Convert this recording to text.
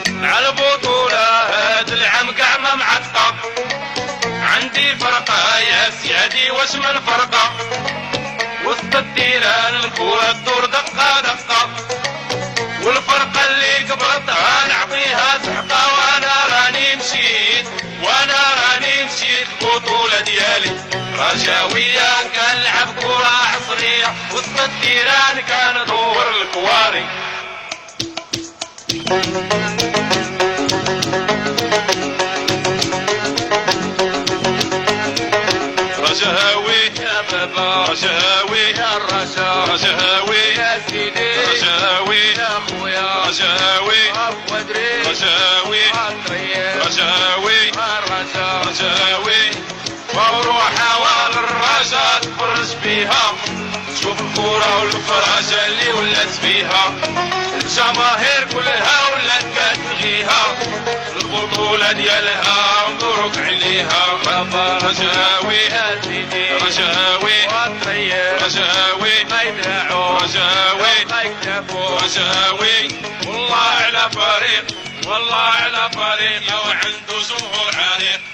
مع البطولة هاد العام كاع ما معتقة، عندي فرقة يا سيادي واش من فرقة، وسط التيران الكورة تدور دقة دقة، والفرقة اللي كبرتها نعطيها سحقة، وانا راني مشيت البطولة ديالي رجاوية، كنلعب كرة عصرية وسط التيران كندور الكواري. رجاوي يا بابا، رجاوي يا الرجا، رجاوي يا سيدي، رجاوي يا خويا، رجاوي ابو ادري، رجاوي رجاوي الرجا، رجاوي وروح حوال الرجا تفرج فيها، تشوف الكورة والفرجة اللي ولات فيها، الجماهير كلها ولات كتلغيها، البطولة ديالها مبروك عليها. بابا رجاوي يا سيدي، رجاوي رجاوي ما يدعو، رجاوي ما يكتفوا، رجاوي والله على فريق، والله على فريق وعنده جمهور عريق.